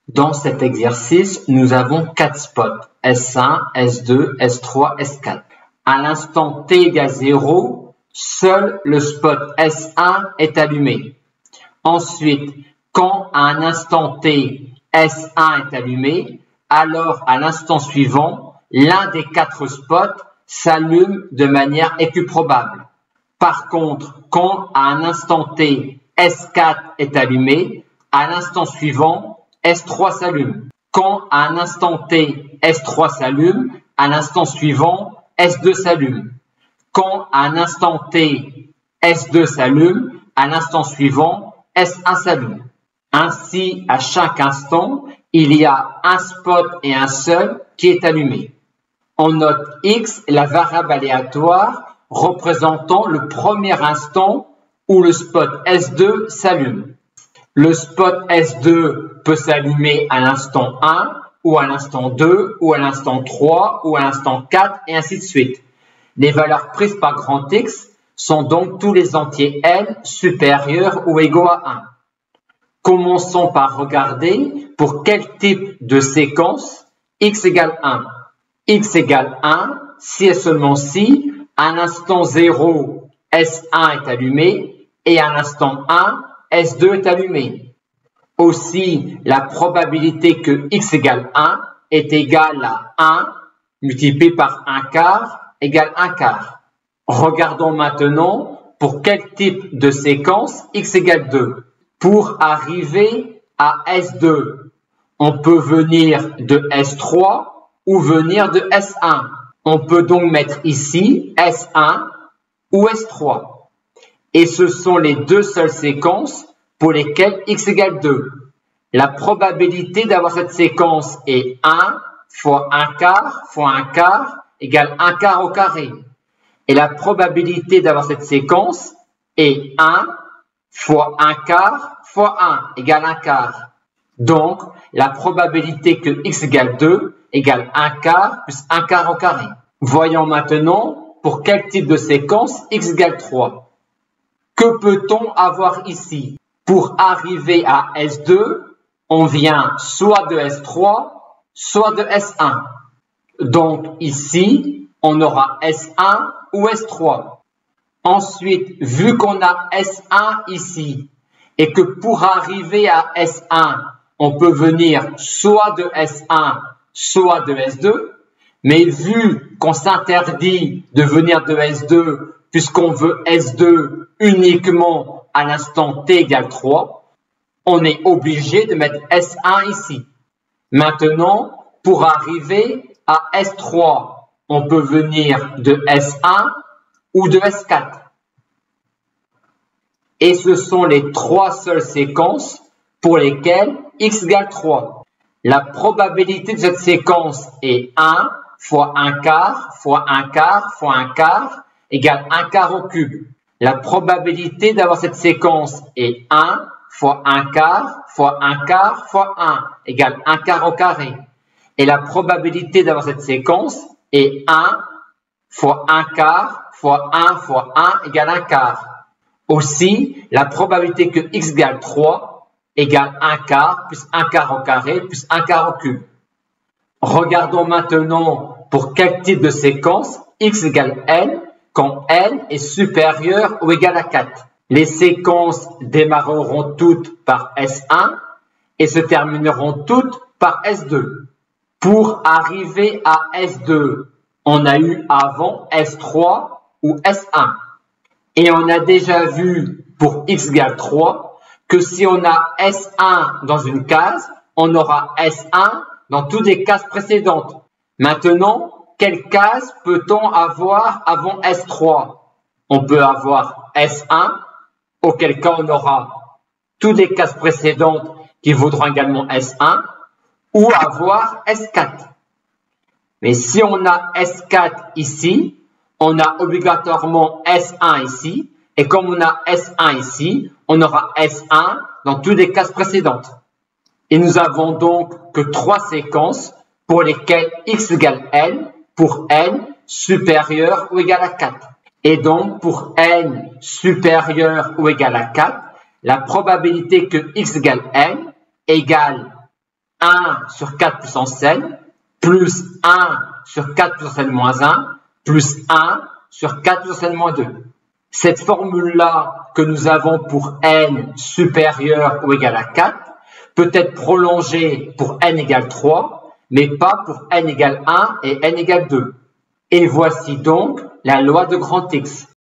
Dans cet exercice, nous avons 4 spots, S1, S2, S3, S4. À l'instant t égale 0, seul le spot S1 est allumé. Ensuite, quand à un instant t, S1 est allumé, alors à l'instant suivant, l'un des 4 spots s'allume de manière équiprobable. Par contre, quand à un instant t, S4 est allumé, à l'instant suivant, S3 s'allume. Quand à un instant t, S3 s'allume, à l'instant suivant, S2 s'allume. Quand à un instant t, S2 s'allume, à l'instant suivant, S1 s'allume. Ainsi, à chaque instant, il y a un spot et un seul qui est allumé. On note X, la variable aléatoire représentant le premier instant où le spot S2 s'allume. Le spot S2 peut s'allumer à l'instant 1, ou à l'instant 2, ou à l'instant 3, ou à l'instant 4, et ainsi de suite. Les valeurs prises par grand X sont donc tous les entiers N supérieurs ou égaux à 1. Commençons par regarder pour quel type de séquence X égale 1. X égale 1 si et seulement si, à l'instant 0, S1 est allumé, et à l'instant 1, S2 est allumé. Aussi, la probabilité que X égale 1 est égale à 1 multiplié par 1 quart égale 1 quart. Regardons maintenant pour quel type de séquence X égale 2. Pour arriver à S2, on peut venir de S3 ou venir de S1. On peut donc mettre ici S1 ou S3. Et ce sont les deux seules séquences pour lesquelles X égale 2. La probabilité d'avoir cette séquence est 1 fois 1 quart égale 1 quart au carré. Et la probabilité d'avoir cette séquence est 1 fois 1 quart fois 1 égale 1 quart. Donc, la probabilité que X égale 2 égale 1 quart plus 1 quart au carré. Voyons maintenant pour quel type de séquence X égale 3. Que peut-on avoir ici? Pour arriver à S2, on vient soit de S3, soit de S1. Donc ici, on aura S1 ou S3. Ensuite, vu qu'on a S1 ici, et que pour arriver à S1, on peut venir soit de S1, soit de S2, mais vu qu'on s'interdit de venir de S2, puisqu'on veut S2 uniquement à l'instant t égale 3, on est obligé de mettre S1 ici. Maintenant, pour arriver à S3, on peut venir de S1 ou de S4. Et ce sont les 3 seules séquences pour lesquelles X égale 3. La probabilité de cette séquence est 1 fois 1 quart fois 1 quart fois 1 quart égale 1 quart au cube. La probabilité d'avoir cette séquence est 1 fois 1 quart fois 1 quart fois 1 égale 1 quart au carré. Et la probabilité d'avoir cette séquence est 1 fois 1 quart fois 1 fois 1 égale 1 quart. Aussi, la probabilité que X égale 3 égale 1 quart plus 1 quart au carré plus 1 quart au cube. Regardons maintenant pour quel type de séquence X égale N quand N est supérieur ou égal à 4. Les séquences démarreront toutes par S1 et se termineront toutes par S2. Pour arriver à S2, on a eu avant S3 ou S1. Et on a déjà vu pour X égale 3 que si on a S1 dans une case, on aura S1 dans toutes les cases précédentes. Maintenant, quelle case peut-on avoir avant S3? On peut avoir S1, auquel cas on aura toutes les cases précédentes qui vaudront également S1, ou avoir S4. Mais si on a S4 ici, on a obligatoirement S1 ici, et comme on a S1 ici, on aura S1 dans toutes les cases précédentes. Et nous avons donc que 3 séquences pour lesquelles X égale N, pour N supérieur ou égal à 4. Et donc, pour N supérieur ou égal à 4, la probabilité que X égale N égale 1 sur 4 puissance n, plus 1 sur 4 puissance n moins 1, plus 1 sur 4 puissance n moins 2. Cette formule-là que nous avons pour n supérieur ou égal à 4 peut être prolongée pour n égale 3, mais pas pour n égale 1 et n égale 2. Et voici donc la loi de grand X.